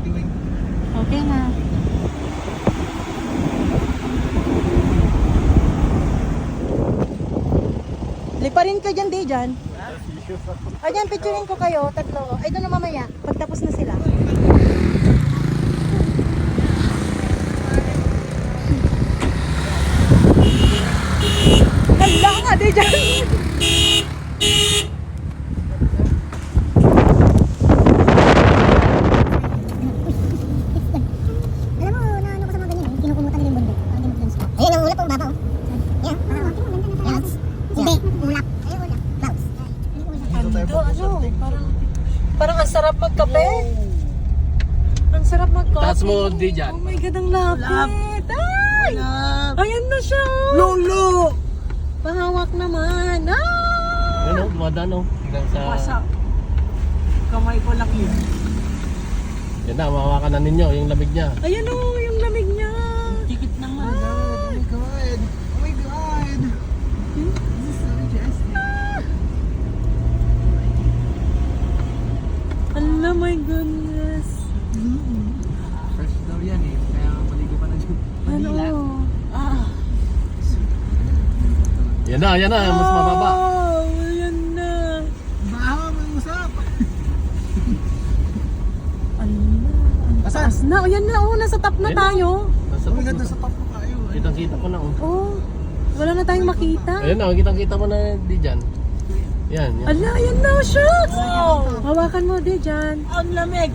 Tiwing. Okay na. Liparin ka dyan, Dejan. Ayan, picturein ko kayo, tatlo. Ay, doon na mamaya, pagtapos na sila. Hala nga, Dejan! Alam mo, naano ko sa mga ganyan eh. Kinukumutan nila yung bundok. Parang dinufluence ko. Ayun, ang ulap ang baba oh. Yan, clouds. Hindi, ulap. Ayun, ulap. Clouds. Ando, ano, parang ang sarap magkape. Ang sarap magkape. Taas mo, Dejan. Oh my God, ang lapit. Ay! Ayan na siya. oh. Lolo! Pahawak naman. Ah! Ano, dumadaan oh. Hanggang sa... Kamay ko lang yun. Yan na, mahawakan na ninyo yung lamig niya. Ayan o, yung lamig niya. Tikit naman. Oh my God. Oh my God. This is so majestic. Allah, my goodness. Fresh daw yan eh. Kaya maligo pa na dyan. Ano? Yan na, mas mababa. Oh, ayan na. Bahaw, may usap. Allah, Asan? taas na. Ayan na, oh, nasa top na Ayan. tayo. Nasa Oh my God, top na. nasa top ko tayo. Kitang-kita ko na oh. Oh, wala na tayong makita. Ayan na, kitang-kita mo na Dejan. Yan, yan. Allah, ayan na, shucks. Hawakan mo, Dejan. Ang lamig.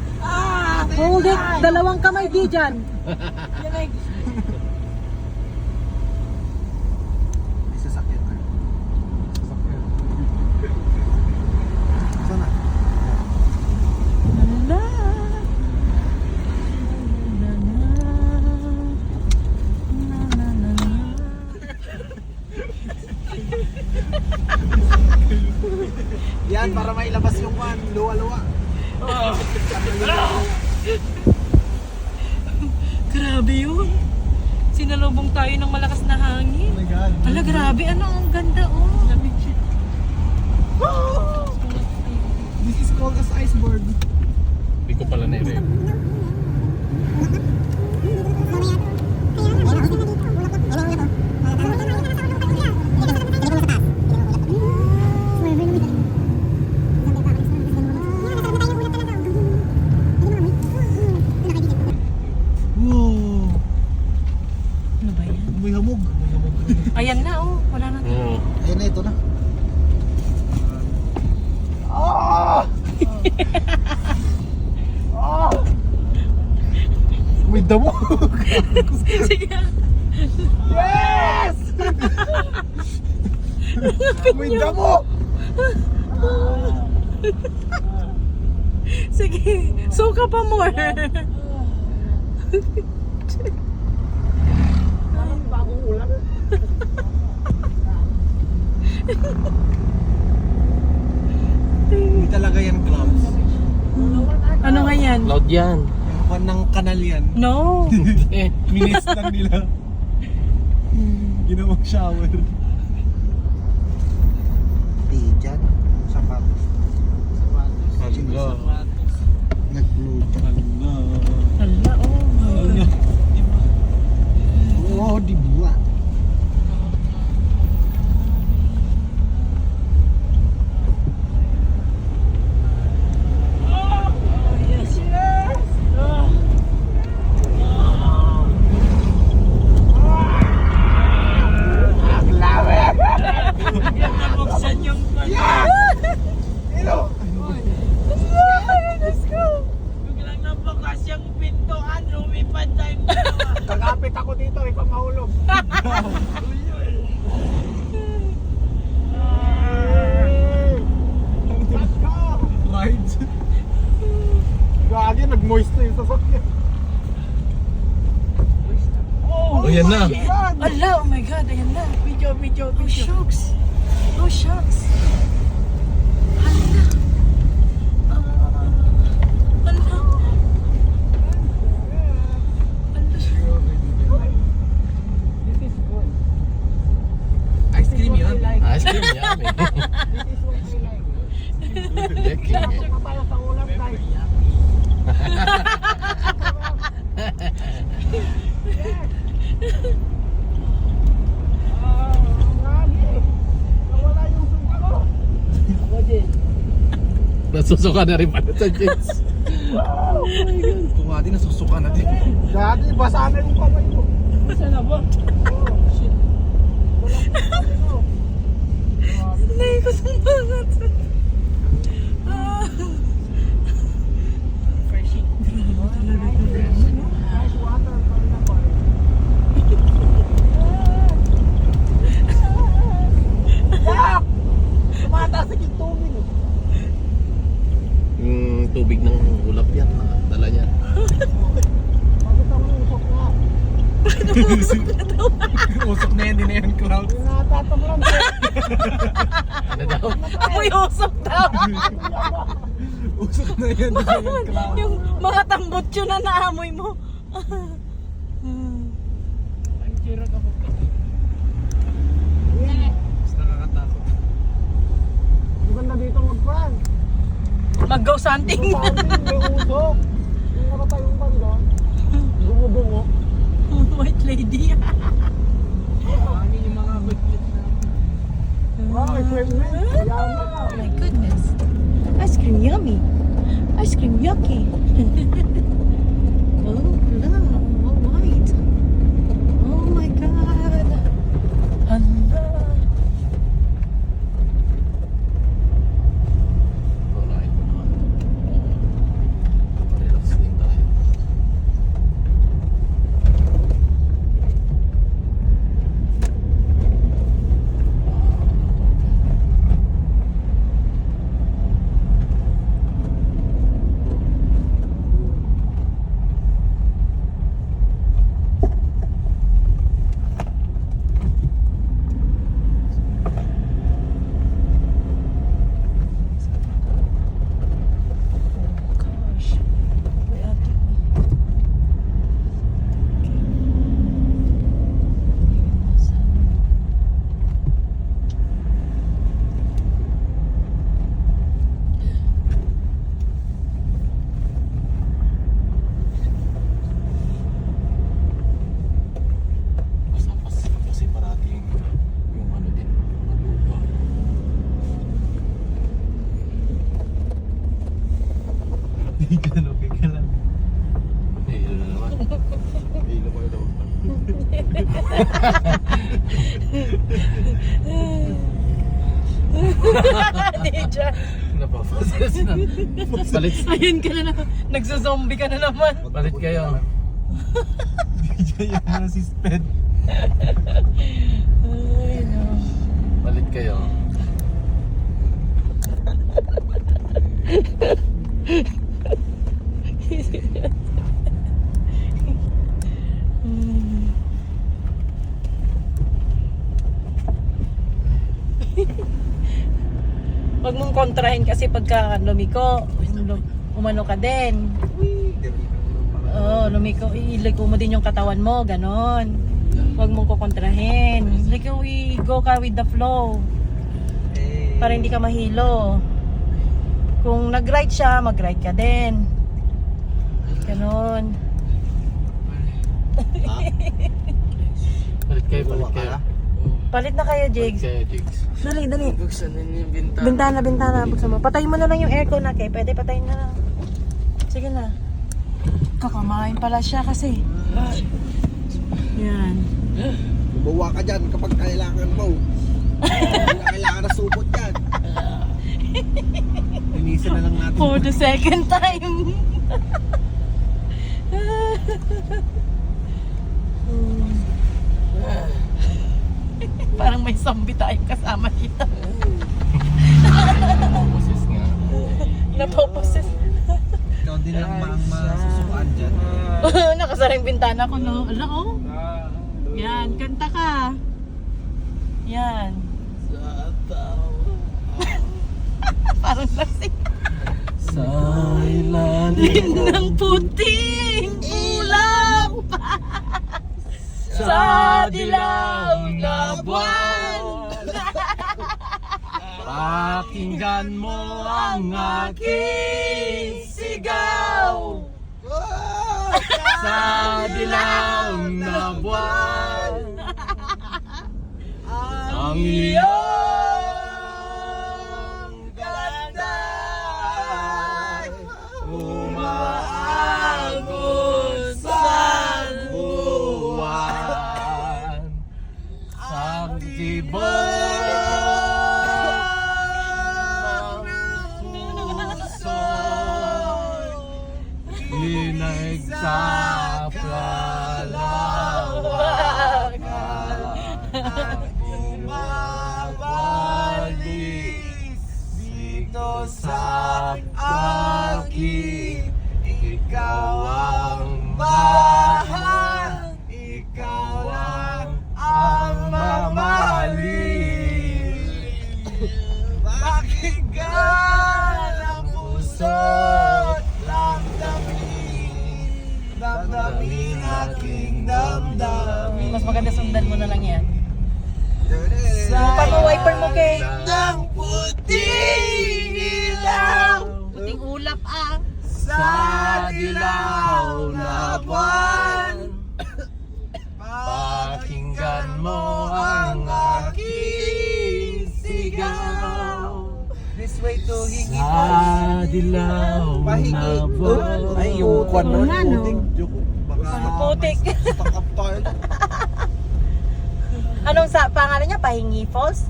Hold it, dalawang kamay, Dejan. Lamig. May sasakyan na. Sasakyan. Sana. Allah. Na, na, na, na. Yan, para mailabas yung one. Luwa-luwa. Grabe yun. Sinalubong tayo ng malakas na hangin. Oh my God. Ala, grabe. Ano, ang ganda, oh. This is called as iceberg. Hindi ko pala na-review. Wow. Ano ba yan? May hamog. May hamog. Ayan na, oh. Wala na. Ayun na, ito na. May damo. Sige. Yes! May damo. Sige. Suka pa more. Bagong ulan. Hindi talaga yan clouds. Ano nga yan? Cloud yan. Yung kwan ng kanal yan. No. Eh, Minis lang nila. Ginawang shower. Di dyan. Sapatos. Hala. Nag-blue dyan. Hala, oh. Oo, di buwa. Nabuksan yung Hello! biglang nabukas yung pintuan, lumipad tayong Nagapit ako dito, ikaw mahulog. Let's go! Right? Gagi, nag-moist na yung sasakyan. Oh, yan na. Ala, oh my God, ayan na. Video. Oh, shucks. Oh, shucks. Hala. Hala. Ice cream yun. Ice cream, yummy. Decking. Papaya sa ulam tayo. Nasusuka na rin pala sa jeans. Ito nga din, nasusuka na din. Dati, basa na yung kamay mo. Saan na ba? Shit. Nay ko sa bangat. Freshie. Tumataas yung tubig. Yung tubig ng ulap yan. Dala niya. Bakit ang usok nga? Usok na yan, din na yan, clouds. Natatak lang. Ano daw? Amoy usok daw. Usok na yan, din na yan, clouds. Yung mga tambutso na naamoy mo. Ang tira ka po. Mas nakakatakot. Maganda dito magpan. Mag-go something. Yung something, may usok. Yung namatay yung banda. Gumugungo. White lady. Hangin yung mga baglit na. Wow, may friend mo. Yaman na. Oh my goodness. Ice cream yummy. Ice cream yucky. Oh, look. Oh, white. Oh my God. Hala. Alright. Relax din tayo. Gosh. May ate. Kasi parati yung ano din, malupa. Hindi ka na, okay ka lang. Hilo na naman. Hilo ko yun. Hindi dyan. Napapases na. Palit, Ayun ka na naman. Nagsazombie ka na naman. palit kayo. Diyan yung si Sped. Ay, no. Palit kayo. Huwag mong kontrahin kasi pagka lumiko, umano ka din. Oo, lumiko, iliko mo din yung katawan mo, ganon. Huwag mong kukontrahin. Like, we go ka with the flow. Para hindi ka mahilo. Kung nag-ride siya, mag-ride ka din. Ganon. Palit kayo, palit kayo. Palit na kayo, Palit Jigs. kayo, Jigs. Dali, dali. Buksan na yung bintana. Bintana, bintana. Buksan mo. Patayin mo na lang yung aircon na, Kay. Pwede patayin na lang. Sige na. Kakamain pala siya kasi. Yan. Bumawa ka dyan kapag kailangan mo. Kailangan na supot yan. Linisan na lang natin. For the second time. Parang may zombie tayong kasama dito. Boses nga. Napoposes. Ikaw din lang ba ang masusukaan dyan? Nakasara yung bintana ko, no? Ala, oh. Yan, kanta ka. Yan. Parang lasing. Sa ilalim Ng puting ulap sa dilaw na buwan. pakinggan mo ang aking sigaw sa dilaw na buwan. Ang iyong ganda puso sa akin. Ikaw ang mahal, ikaw lang ang mamahalin. Pakinggan ang puso't damdamin aking damdamin. Mas maganda sundan mo na lang yan. Sa Pag-wiper mo, Kay. ng puting ilaw, Puting ulap ah. sa dilaw na buwan, pakinggan mo ang aking sigaw. This way to hingi Sa dilaw na buwan. Ay, yung kwan Oo nga, no? Putik. Anong sa pangalan niya? Pahingi Falls?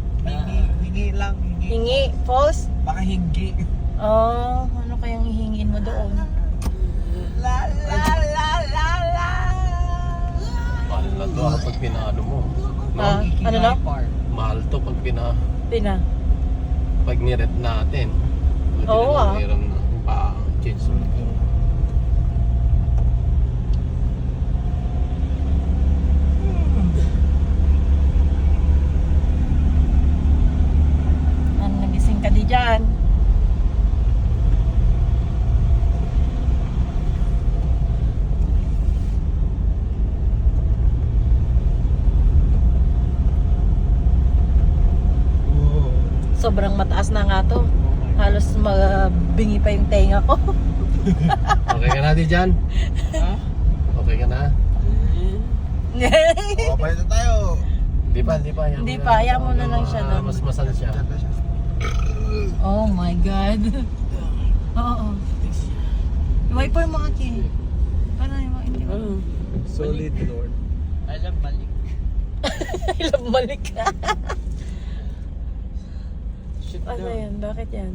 Hingi lang, hingi. Hingi Falls? Baka hingi. Oh, ano kayang hihingin mo doon? La la la la la. Mahal na to pag pinaano mo. Ah, ano na? Mahal to pag Tina. pag niret natin. Oo, ah. Meron na pa-change. Ano, nagising ka di dyan? Sobrang mataas na nga to. Halos mabingi pa yung tenga ko. Okay ka na di dyan? Okay ka na? Okay na tayo. Di pa. Hindi pa, ayaw mo na lang siya doon. Mas masan siya. Oh my God. Oo. Wiper mo aki. Paano yung mga hindi mo? Solid Lord. Alam balik. Ilang balik ka. Ano yan? Bakit yan?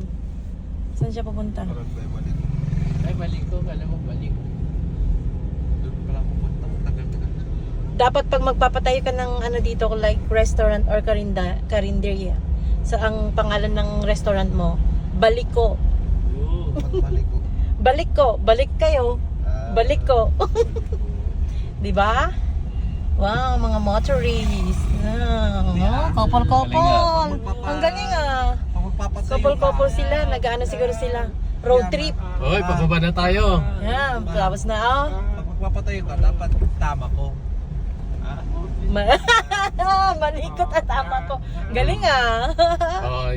Saan siya pupunta? Parang tayo balik. Ay, balik ko. Kala mo balik. Doon pala pupunta. Tagal ka na. Dapat pag magpapatayo ka ng ano dito like restaurant or karinderya, sa ang pangalan ng restaurant mo, balik ko. Pagbalik ko. Balik ko, balik kayo. Balik ko. 'Di ba? Wow, mga motorists. Couple-couple. Ang galing ah. Pag magpapatayo Couple-couple sila, nag-ano siguro sila. Road trip. Hoy, pababa na tayo. Yan, tapos na oh. Pag magpapatayo ka, dapat tama ko. Malikot at tama ko. Galing ah.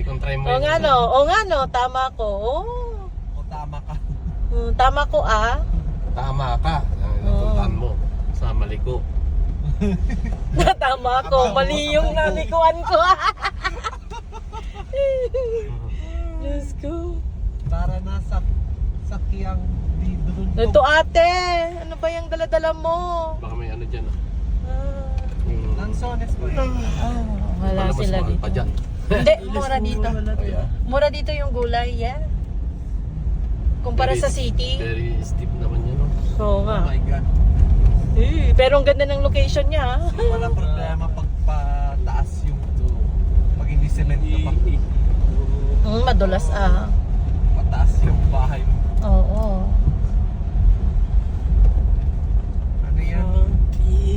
Kung try mo O nga no, tama ko. O tama ka. Tama ko ah. Tama ka. Napuntahan mo sa Maliko. Tama ko, mali yung nalikuan ko. Diyos ko. Para nasa sakyang di doon. Ito ate, ano ba yung daladala mo? Baka may ano dyan. Lansones ba yun? Wala Mas sila mahal dito. pa dyan. Hindi, mura dito. Oh, yeah. Mura dito yung gulay, yeah. Kumpara sa city. Very steep naman yun. No? Oo Oh nga. my God. Pero ang ganda ng location niya. So, wala problema pag pataas yung pag hindi cement ka pa. Madulas ah. Pataas yung bahay mo. Oo. Ano yan?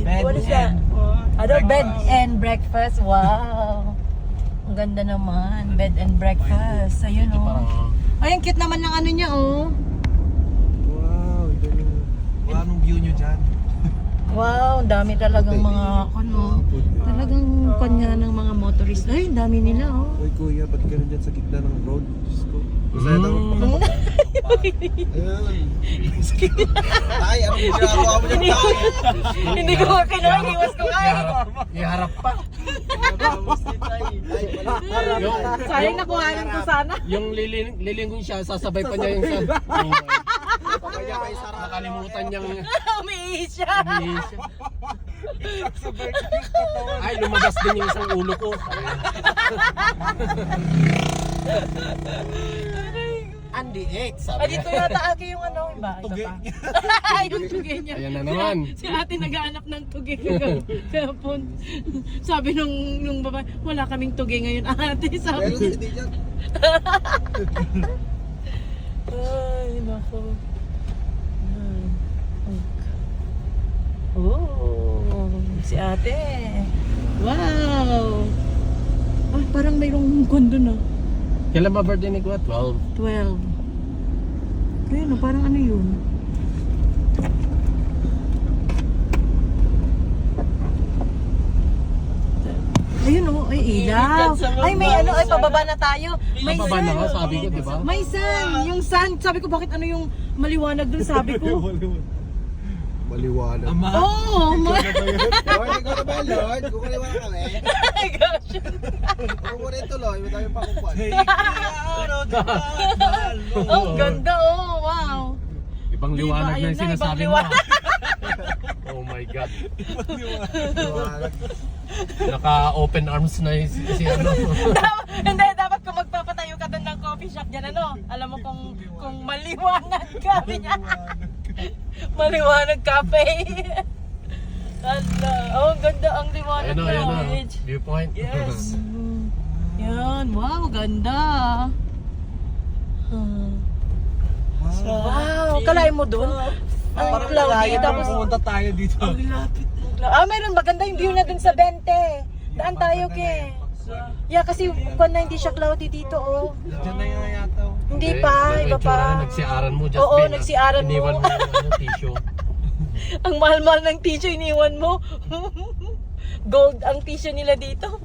Bed What is that? and Ano? Bed breakfast. and breakfast. Wow. Ang ganda naman. Bed and breakfast. Ayun oh. Parang Ay, ang cute naman ng ano niya oh. Wow, ganun. Wala nung view nyo dyan. Wow, dami talagang mga ano. Talagang kanya ng mga motorist. Ay, dami nila oh. Uy kuya, ba't ka dyan sa gitna ng road? Diyos ko. Masaya daw Ay, anong ginagawa mo dyan? Hindi ko kinuha, iwas ko ay. iharap pa. Sayang nakuhanan ko sana. Yung lilingon siya, sasabay pa niya yung sa... Nakalimutan niyang... Umiihi siya. Umihi siya. Ay, lumabas din yung isang ulo ko. Andy X, sabi Dito yata aki yung ano, iba. Tugi. Yung tugi niya. Ayan na naman. Si ate naghahanap ng tugi kahapon. Sabi nung babae, wala kaming tugi ngayon ate. Sabi Meron hindi dyan. Ay, nako. Oh, si ate. Wow. Ah, parang mayroong kondo na. Kailan ba birthday ni Kuya? 12. 12. Ayun, parang ano yun? Ayun oh, ay ilaw. Ay may ano, ay pababa na tayo. May Pababa na sun. ka, sabi ko, di ba? May sun. Yung sun, sabi ko bakit ano yung maliwanag dun, sabi ko. Maliwanag. Oh, Lord, ikaw na ba yan, Lord? Kukunin mo na kami. my gosh. Kukunin tuloy, madami pa kukuhan. Oh, ganda oh, wow. Ibang liwanag Ayun na yung na, ibang sinasabi mo. liwanag. Oh my God. Maliwanag. Naka-open arms na yung si ano. Hindi, dapat kung magpapatayo ka doon ng coffee shop dyan, ano? Alam mo kung maliwanag ka. Maliwanag cafe. Ala, oh, ganda ang liwanag Ayun o, ayun o. na. Viewpoint. Yes. Yan, wow, ganda. Wow, kalahin mo doon? Ang cloudy, tapos... pumunta tayo dito. Ah, mayroon maganda yung view na dun sa 20. Daan tayo, ke. Yeah, kasi kung na hindi siya cloudy dito, oh. Diyan na yung yata. Hindi pa, iba pa. Nagsiaran mo, just Oo, been, nagsiaran mo. Iniwan mo yung ano, tissue. Ang mahal-mahal ng tissue, iniwan mo. Gold ang tissue nila dito.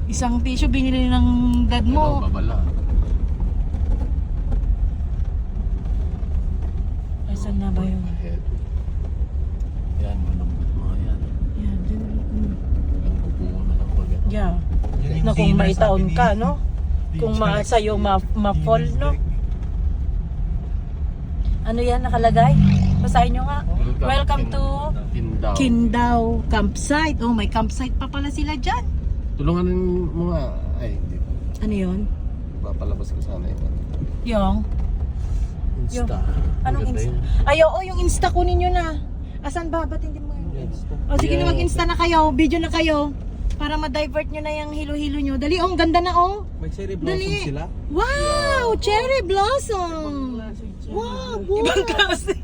Isang tissue binili ng dad Ano, mo. babala. Ay, saan na ba yun? Ahead. Yan, malambot mga yan. Yan, dun. Ang bubuo na lang pag yan. Yeah. Na kung may taon ka, no? Kung sa'yo ma-fall, no? Ano yan nakalagay? Basahin nyo nga. Welcome to Kindao. Kindao Campsite. Oh, may campsite pa pala sila dyan. Tulungan mo nga. Ay, hindi pa. Ano yun? Papalabas ko sana ito. Yung? Insta. Anong Maganda Insta? yun. Ay, oo, yung Insta kunin nyo na. Asan ba? Ba't hindi mo yun? O sige na, mag-Insta na kayo. Video na kayo. Para ma-divert nyo na yung hilo-hilo nyo. Dali, oh, ang ganda na, oh. May cherry Dali. blossom sila. Wow! Cherry blossom! Wow, ibang klase.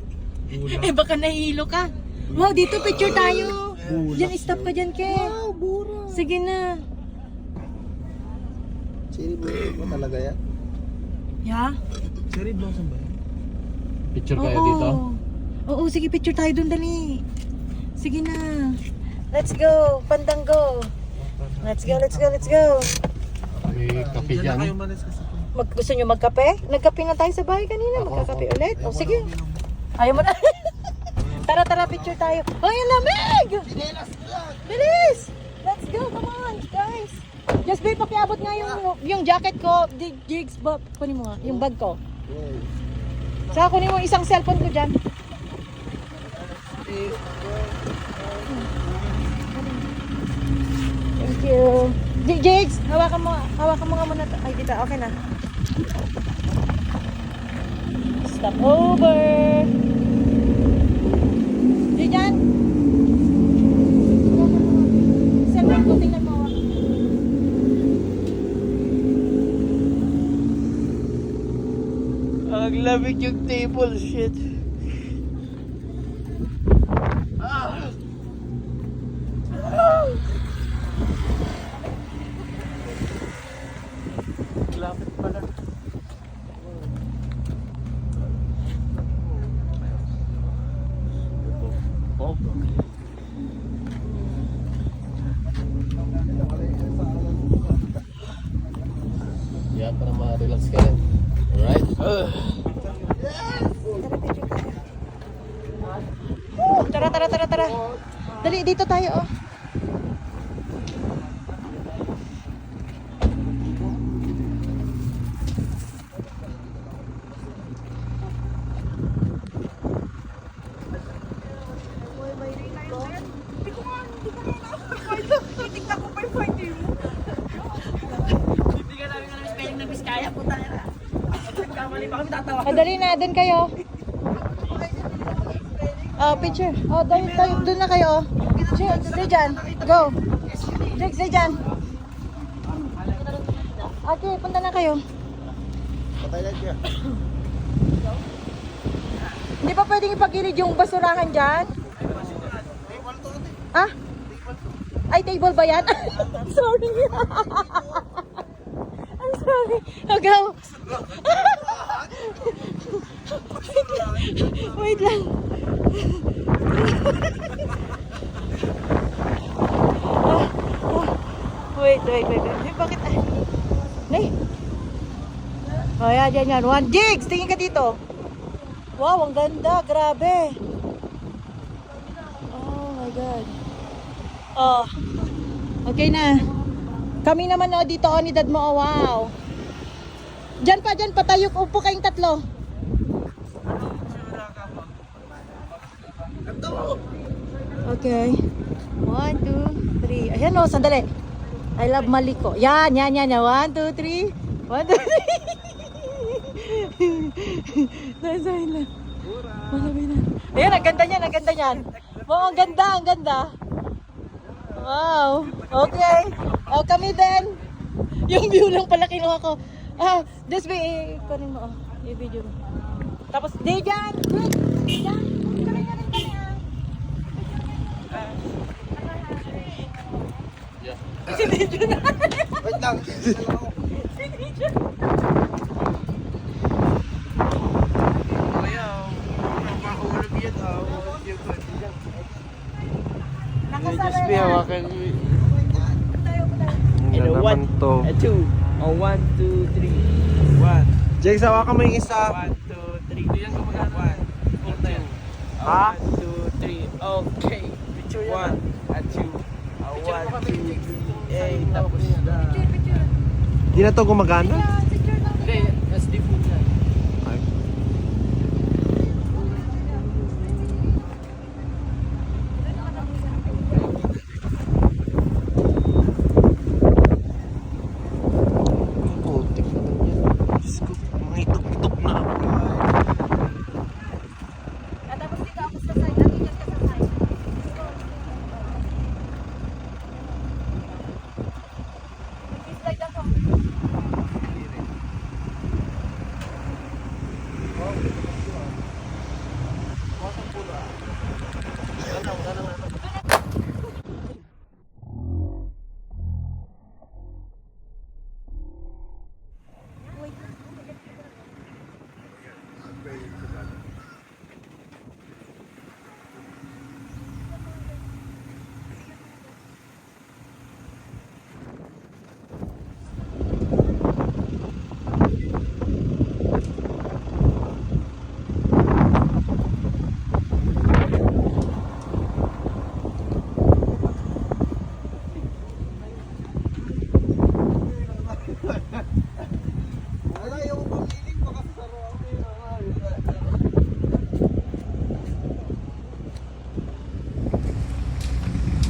Eh, baka nahihilo ka. Wow, dito picture tayo. Diyan, stop ka dyan, Ke. Wow, bura. Sige na. Cherry blossom ba talaga yan? Yeah? Cherry blossom ba yan? Picture kayo dito? Oo, sige, picture tayo dun, dali. Sige na. Let's go, Pandango. Let's go, let's go, let's go. May kape Diyan na kayo dyan. malis kasi. Gusto nyo magkape? Nagkape na tayo sa bahay kanina. Magkakape ulit. O, sige. Ayaw mo na. Tara, tara, picture tayo. Ay, ang lamig! Bilis! Let's go, come on, guys. Just be, pakiabot nga yung jacket ko. Jigs, kunin mo nga, yung bag ko. Saka kunin mo isang cellphone ko dyan. Thank you. Jigs, hawakan mo nga muna. Ay, dito, okay na. Stop over. Diyan. Cellphone ko, tingnan mo. Ang lamig yung table, shit. Lapit pala. Yan, para ma-relax ka rin. Alright? Tara, tara, tara, tara. Dali, dito tayo, oh. Dali na, dun kayo. Picture. Oh, doon na kayo. Stay dyan. Go. Stay dyan. Okay, punta na kayo. Patay lang siya. Hindi pa pwedeng ipagilid yung basurahan dyan? Ah? Ay, table ba yan? I'm sorry. I'm sorry. Agaw. Wait lang. Wait. Bakit? Nay. Oh, yan. One Jigs, tingin ka dito. Wow, ang ganda. Grabe. Oh my God. Oh. Okay na. Kami naman dito ni dad mo. Oh, wow. Diyan pa tayo. Upo kayong tatlo. Okay. 1, 2, 3. Ayan o, sandali. I love Maliko. Yan. 1, 2, 3. 1, 2, 3. Nasaan lang. Malabay na. Ayan, ang ganda niyan. Oo, ang ganda. Wow. Okay. O, kami din. Yung view lang pala kinuha ko. This way, kunin mo. I-video mo. Tapos, Dejan! Dejan! Kami. Si Dejan na. Wait lang. Si Dejan. Ayaw. Napakahulog yan. Nakasara Be na. hawakan nyo. Tayo. Ano naman to? 2. Oh, 1, 2, 3. 1. Jags, hawakan mo yung isa. 1, 2, 3. Hindi yan gumagana. 1. Ha? 1, 2, 3. Okay. Picture 1 at 2. 1, 2, 3. Tapos na. Di na to gumagana? Hindi, SD food yan. Ay. Putik naman yan. Diyos ko, mga itok-itok na ako. Tapos dito ako sa side. Dito ka sa side. Slide ako. Wala yung pamiling, baka saro ako yun.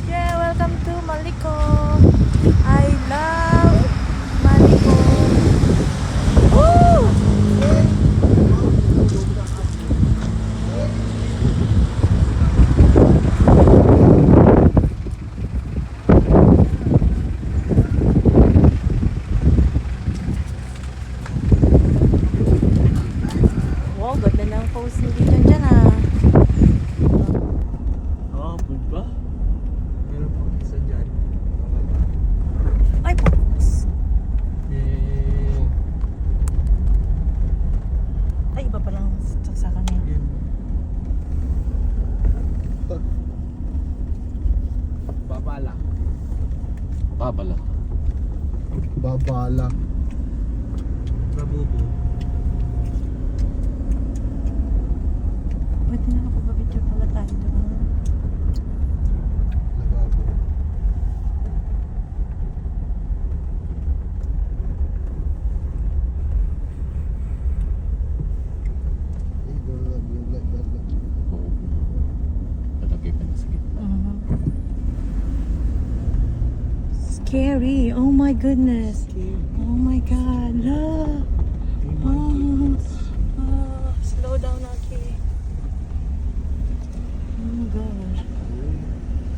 Yeah, welcome to Maliko. I love Maliko. Woo! Wow, ganda ng pose ni Dijan dyan ah. Food ba? Meron po isa dyan. Ay, pose. Ay, iba palang saksakan niya. Babala. Babala. Babala. Babubo. Pwede na nakapapicture pala tayo doon. Lababo. Oo. Talagay ka na sa gitna. Scary. Oh my goodness. Oh my God. Look. Slow down, okay. Oh my gosh.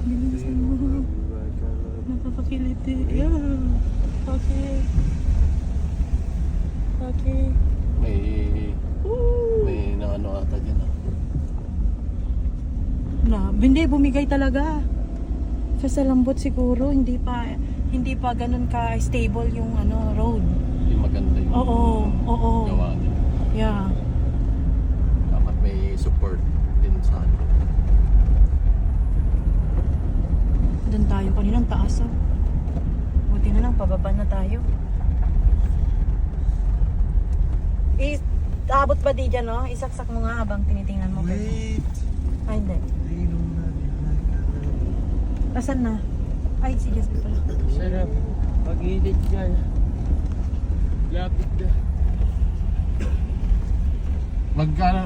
Bilisan mo. Napapakiliti. Yeah. Okay. laki. May ano ata dyan ah. Hindi, bumigay talaga. Sa lambot siguro, hindi pa ganun ka stable yung ano road. Hindi maganda yung Oo. gawa nila. Yeah. Dapat may support din sa ano. Doon tayo kaninang taas oh. Buti na lang, pababa na tayo. Abot ba di dyan no? Isaksak mo nga habang tinitingnan mo. Wait. Ay, hindi. They know that you like Asan na? Ay, sige, sige pala. Sarap. Pag-edit dyan. Lapit na.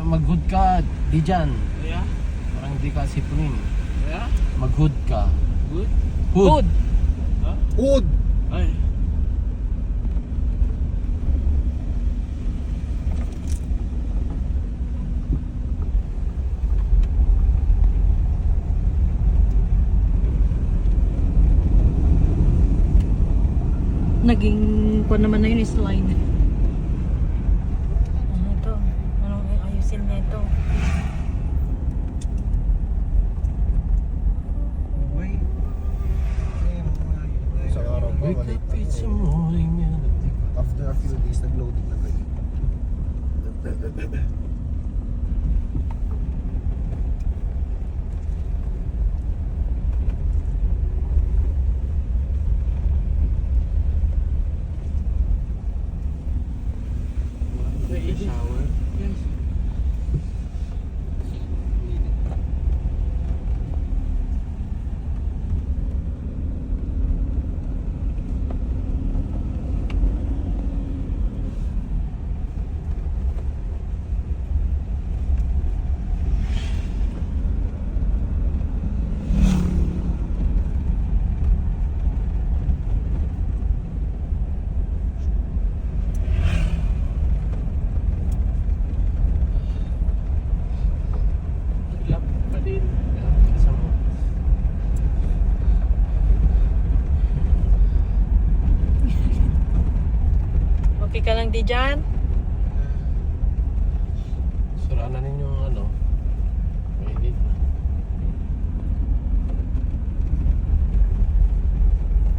Mag-hood ka, di dyan. Kaya? Parang hindi ka sipunin. Kaya? Mag-hood ka. Good? Good. Ha? Wood! Ay. Naging ko naman na yun slide. Ano ito? Anong ayusin na ito? Wait. Isang araw pa, Wake maliit up, na it's ako. a morning. After a few days, nag-loading na kayo. Shower. Yes. Lap pa din. Okay ka lang di dyan? Sura na ninyo yung ano. Edit na.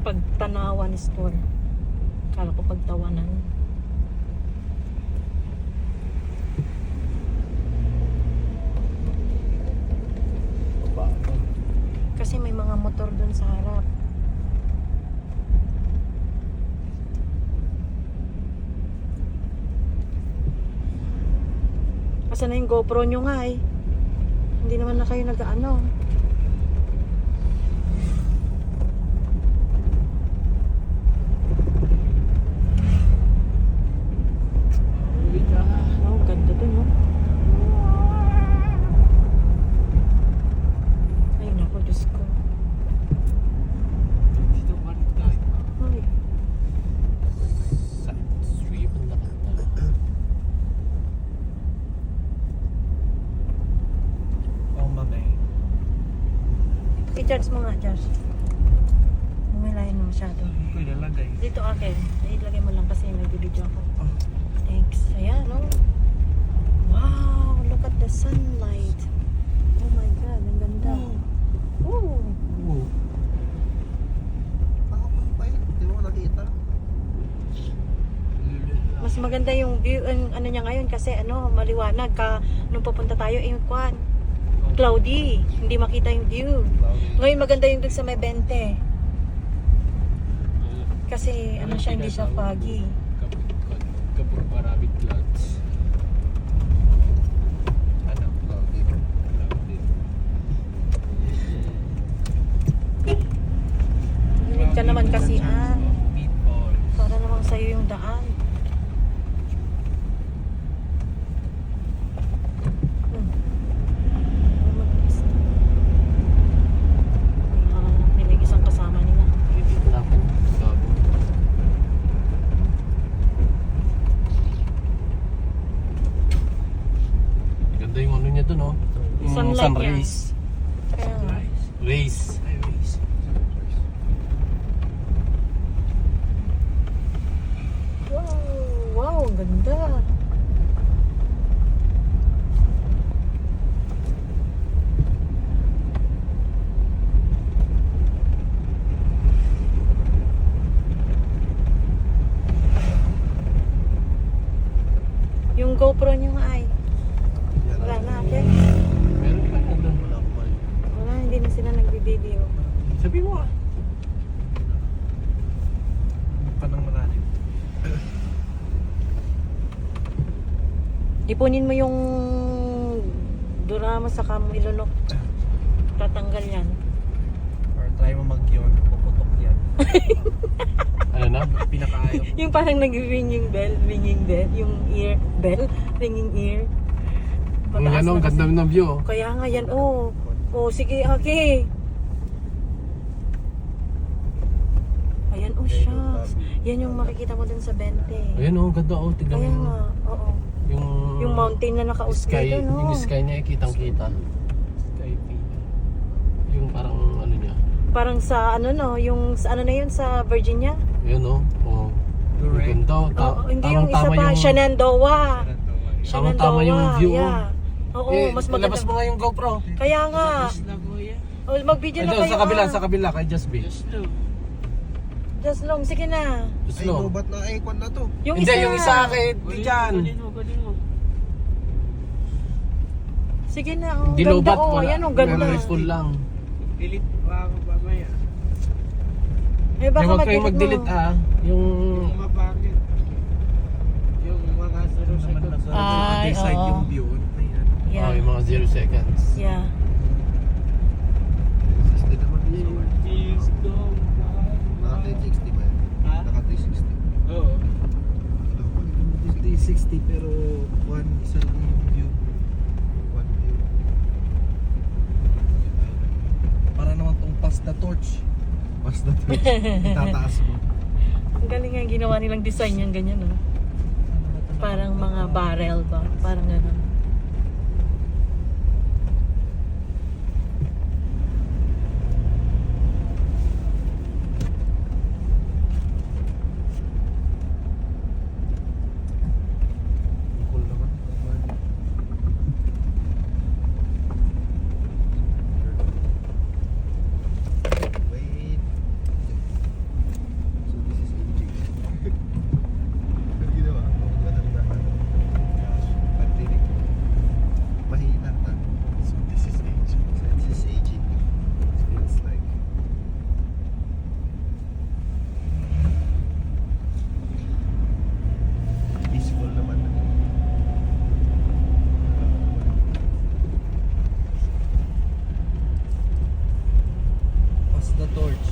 Pagtanawan store. Kala ko pagtawanan. Baba. Kasi may mga motor dun sa harap. Asan na yung GoPro nyo nga eh? Hindi naman na kayo nag-ano. Wow, ganda dun no? Ay naku, Diyos ko. Dito pa rin tayo. Ay, Side street ang nakanta. Oh, mamay. i-charge mo nga, Josh. Umilayan mo masyado. Ito ilalagay. Dito akin. Ilagay mo lang kasi nag-video ako. Thanks. Ayan, no? Wow, look at the sunlight. Oh my God, ang ganda. Ooh. Oo. Pakapang pa yun. Hindi mo nakita. Mas maganda yung view, ang ano niya ngayon kasi ano, maliwanag ka nung papunta tayo yung kwan. Cloudy, hindi makita yung view. Ngayon maganda yung dun sa may 20. Kasi ano siya, hindi siya foggy. Kapag maraming clouds. Ano? Dinig ka naman kasi Meatball. para namang sa'yo yung daan. May isang kasama nila. Edit na ako. Gabo. Ganda yung ano niya dun oh. Yung Sunlight sun niya. rays. Kaya nga. Rays. Wow, wow, ang Ganda. Yung GoPro nyo nga ay. Wala na, ate. Meron pa yan. Wala akong mali. Wala, hindi na sila nagbi-video. Sabi mo ah. Pa nang malalim. Ipunin mo yung durama sa kamo ilunok. Tatanggal yan. Or try mo mag-yun. Puputok yan. Ano na? Pinakaayaw ko. Yung parang nag-ringing bell, yung ear, bell, ringing ear. Ang Pataas ano, na kasi. ganda ng view. Oh. Kaya nga yan, oh. Oh, sige, okay. Ayan, oh, shucks. Yan yung makikita mo dun sa 20. Ayan oh, ganda oh. Tignan Kaya mo. nga, oo. Yung Yung mountain na nakausli sky, doon, oh. yung sky niya kitang-kita. Sky view. Yung parang ano niya. Parang sa, ano no, yung, sa, ano na yun, sa Virginia? Ayan oh. Oh. Correct. Ang ganda oh. Oo, hindi yung isa Tamang-tama pa, Shenandoah. Tamang-tama yung view. Yeah. Oo, mas maganda. Labas mo nga yung GoPro. Kaya nga. Oh, mag-video na Ayun, kayo. sa kabila, kay Just Be. Just long, sige na. Just Ay, no. lobat na icon na to. Yung Hindi, isa. yung isa kay Diyan. Sige na, oh. Hindi Ganda, lobat, oh. wala. Ayan, oh, ganda. Meron full lang. Delete pa ako mamaya. Eh, baka Huwag kayong mag-delete mag-delete ah. Yung... Yung mapakit. Yung mga 0 seconds. Ay, Other side oo. yung view. Ayan. Yeah. Oh, yung mga 0 seconds. Yeah. Hindi naman yung Please don't Naka 360 ba yan? Ha? Naka 360. Oo. 360 pero isa lang yung view. One view. Para naman tong pass the torch. Pass the torch. Itataas mo. Ang galing nga ginawa nilang design yung ganyan, oh. Parang mga barrel ba? Parang gano'n. Cool naman. Wait. So this is AJ. Ano ginawa? Dahan-dahan. Pagdinig mo. Mahina na. So this is AJ. So this is AJ. It feels like. Peaceful naman. Pass the torch.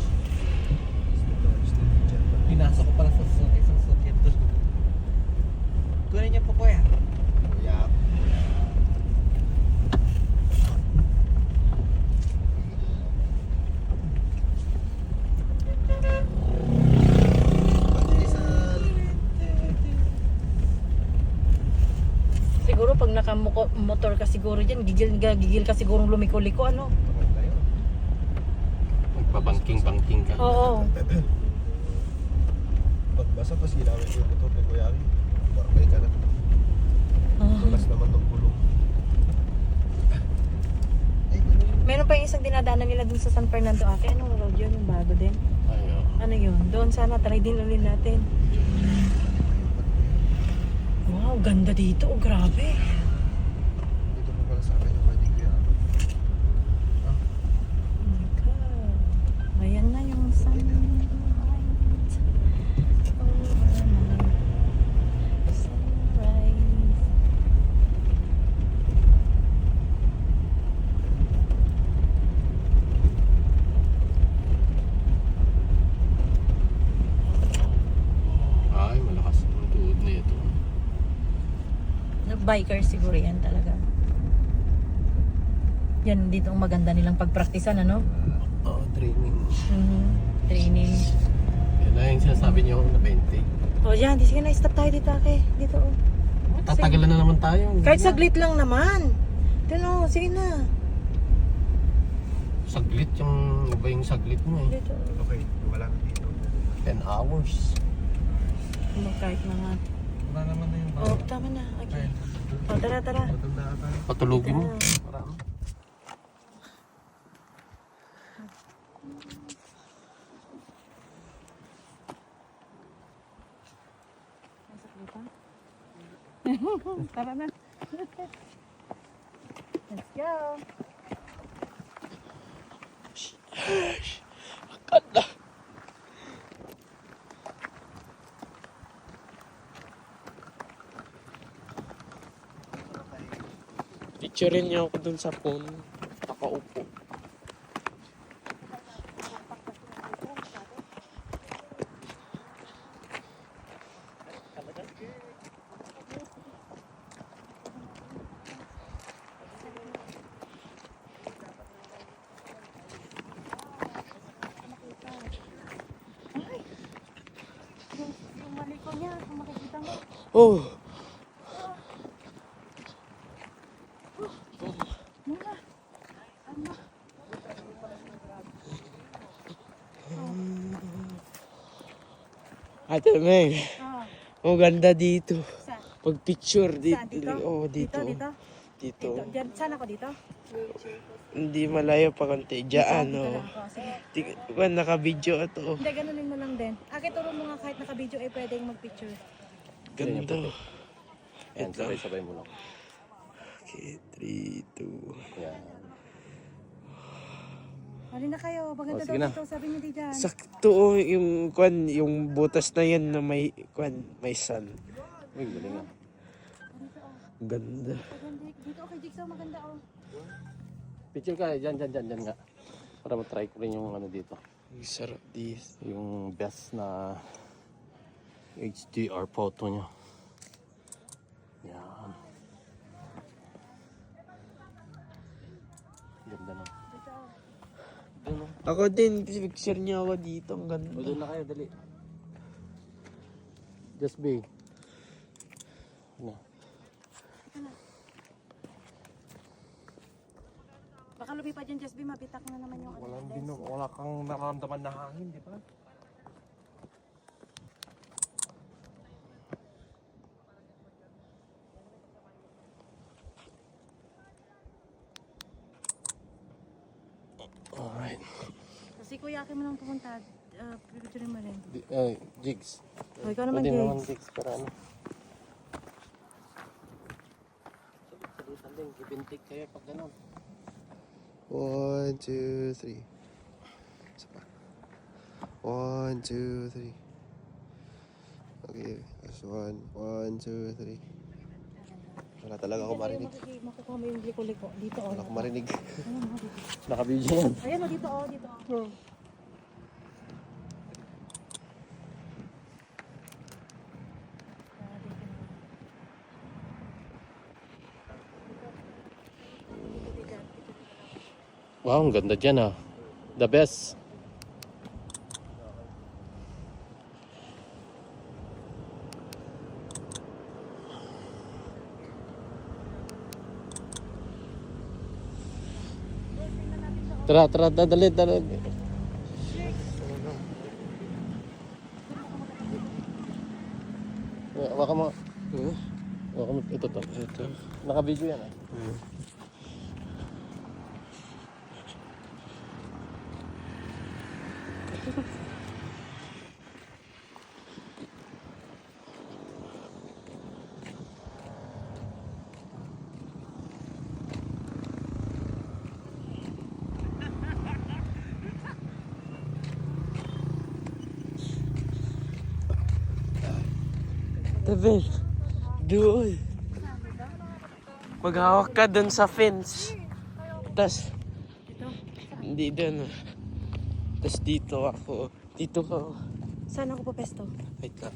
Pass the torch to the gentleman. Pinasok ko pala sa isang sasakyan doon. Kunin niyo po kuya. Yeah. Siguro pag naka-motor ka siguro dyan, gigil ka siguro lumiko-liko, ano? Magpabangking-bangking ka. Oo. Pagbasa tapos ginamit yung motor ni Kuya Ari. Barkay ka na. Tulas naman ng gulong. Meron pa yung isang dinadaanan nila dun sa San Fernando Ake. Anong road yun? Yung bago din. Ayun. Ano yun? Doon sana, try din ulit natin. Wow, ganda dito. Oh, grabe. Dito pa pala sa akin yung pwede Kuya Ari. Oh my God. Ayan na yung sunlight. Sunrise. Ay, malakas ang tuhod na ito. Biker siguro yan talaga. Yan dito ang maganda nilang pagpraktisan, ano? Oo, training. Training. Yan na yung sinasabi niyo na 20. O yan, di sige na, stop tayo dito, Ake. Dito, oh. Tatagalan na naman tayo. Kahit saglit lang naman. Dito, oh, sige na. Saglit yung, iba yung saglit mo eh. Dito. Okay, wala na dito. 10 hours. Kahit mga Wala naman na yung Oh, tama na. Okay. Oh, tara, tara. matanda ata. Patulugin mo. Tara na. Let's go. Picturein niyo ako dun sa phone. Nakaupo. Yung mali ko niya, kung makikita mo. Oh! Ate Meg, Ah, maganda dito. saan? Pag picture dito. Saan? Dito? Oh, dito. Dito? Dito. Dito. Diyan, saan ako dito? Hindi malayo pa konti. Diyan, Dito oh. lang ako. Sige. Naka-video ito. Hindi, ganunin mo lang din. Turo mo nga kahit naka-video ay pwedeng mag-picture. Ganda. Yan, Ito. sabay-sabay mo lang. Okay, 3, 2. Yan. Hali na kayo. Maganda sige daw na. dito. Sabi niyo di dyan. Sakto oh, yung butas na yan na may may sun. Uy, galing nga. Ganda. Maganda. Dito okay, Jigsaw. Maganda oh. Picture ka, dyan nga. Para matry ko rin yung ano dito. Ang sarap dito. Yung best na HDR photo nyo. Yan. Ganda na. Doon o. Ako din, picture niya ako dito. Ang ganda. Doon na kayo, dali. Just be. Ano? Baka lumipad yung Just Be. Mabitak na naman yung ano. Wala kang nararamdaman na hangin, di ba? Alright. Kasi kuya akin mo lang pumunta. Pipicture mo rin. Jigs. O, ikaw naman, Pwede naman Jigs. jigs para ano. Salutan din, kibintik kayo pag gano'n. 1, 2, 3. Isa pa. 1, 2, 3. Okay, that's 1, 1, 2, 3. Wala talaga ako marinig. Makukuha mo yung liko-liko. Dito oh. Wala ako marinig. Ayan oh, dito. Naka-video yan. Ayan oh, dito oh. Dito oh. Wow, ang ganda dyan ah. The best. Tara, dali. Waka mo. Waka mo, ito. Naka-video yan ah. Tabil. Doon. Maghawak ka dun sa fence. Tas, hindi dun. Tas dito ako. Dito ka. Saan ako papesto? Wait lang.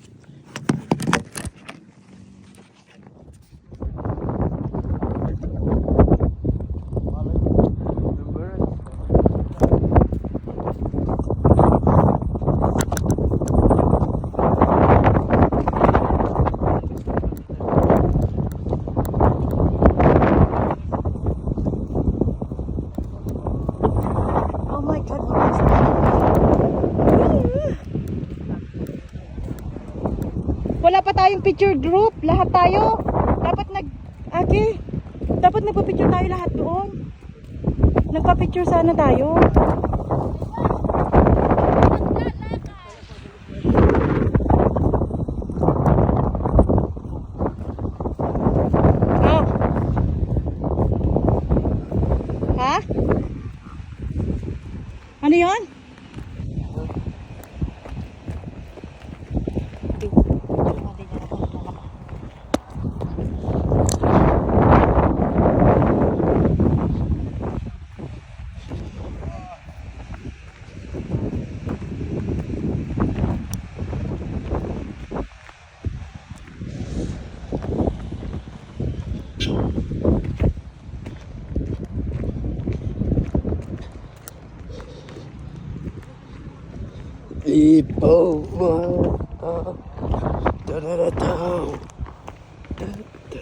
Oh my God, wala pa tayong picture group. Lahat tayo. Dapat nagpa-picture tayo lahat doon. Nagpa-picture sana tayo. Oh. Ha? Ano yun? Ipo mata. Da-da-da-da. Da-da.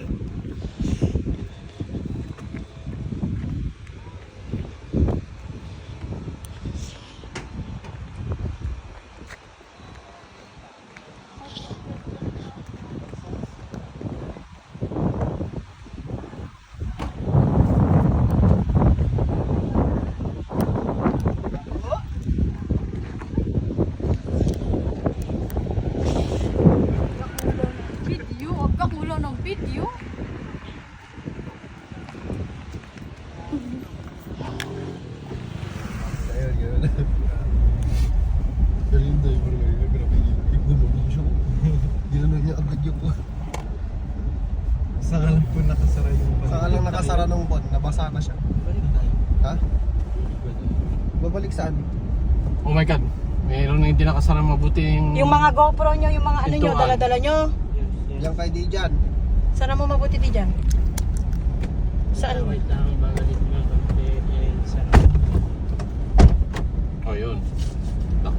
Video? Huwag ka kulo ng video. Ayun, gano'n. Pero yung driver ngayon, grabe yung gumamang siya ko. Ginano niya agad yung po. Saka lang po nakasara yung Saka lang nakasara ng buwan, nabasa na siya. Ha? Babalik saan? Oh my God. Mayroon na hindi nakasara mabuti Yung mga GoPro nyo, yung mga ano Ito, nyo, dala-dala nyo. Yang kay Dijan. Sana mo mabuti di dyan. Saan? Wait lang, bagalit mo sa Oh, yun.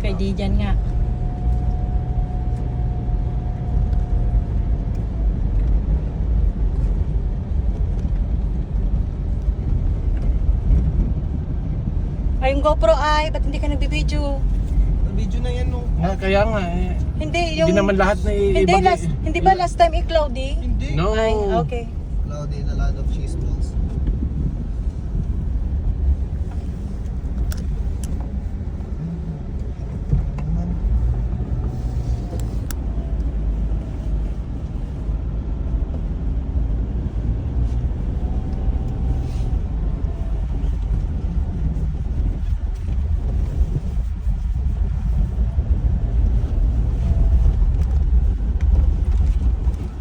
Kay di dyan nga. Ay, yung GoPro ay, ba't hindi ka nagbibideo? video na yan nung Kaya nga eh. Hindi, yung... Hindi naman lahat na Hindi ba last time i-cloudy? hindi. No. Ay, okay. Cloudy in a land of cheese balls.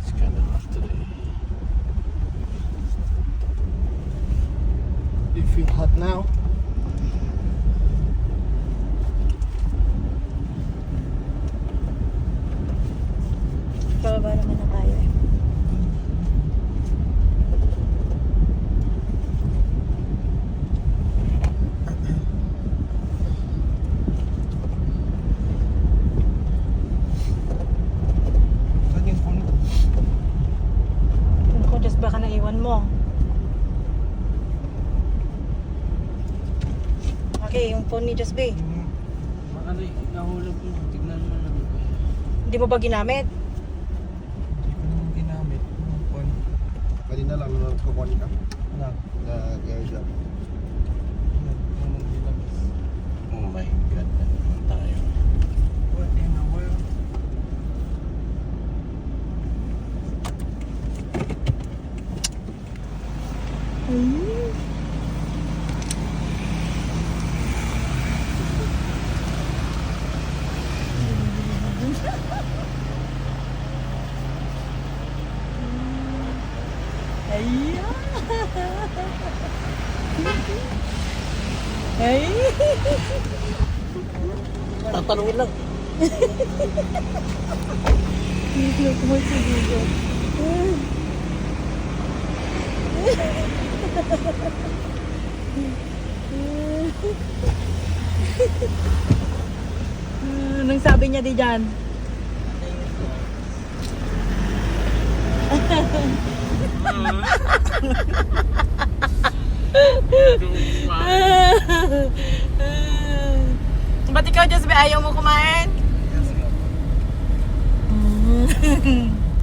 It's kind of hot today. You feel hot now? Pababa naman na tayo eh. Saan yung phone ko? Kung just baka naiwan mo. Okay, yung phone ni Just Bay. Ano, nahulog mo. Tignan mo lang. Hindi mo ba ginamit? Hindi ko naman ginamit yung phone. Kanina lang nagkukuha ka. Wala. Nag-airdrop. Yan, yung nilabas. Oh my God. Ano naman tayo? What in the world? Ay! Tatanungin lang. Look mo si Gigo. Anong sabi niya di dyan? Ba't ikaw, Just Be, ayaw mo kumain? Yes, ma'am. lang.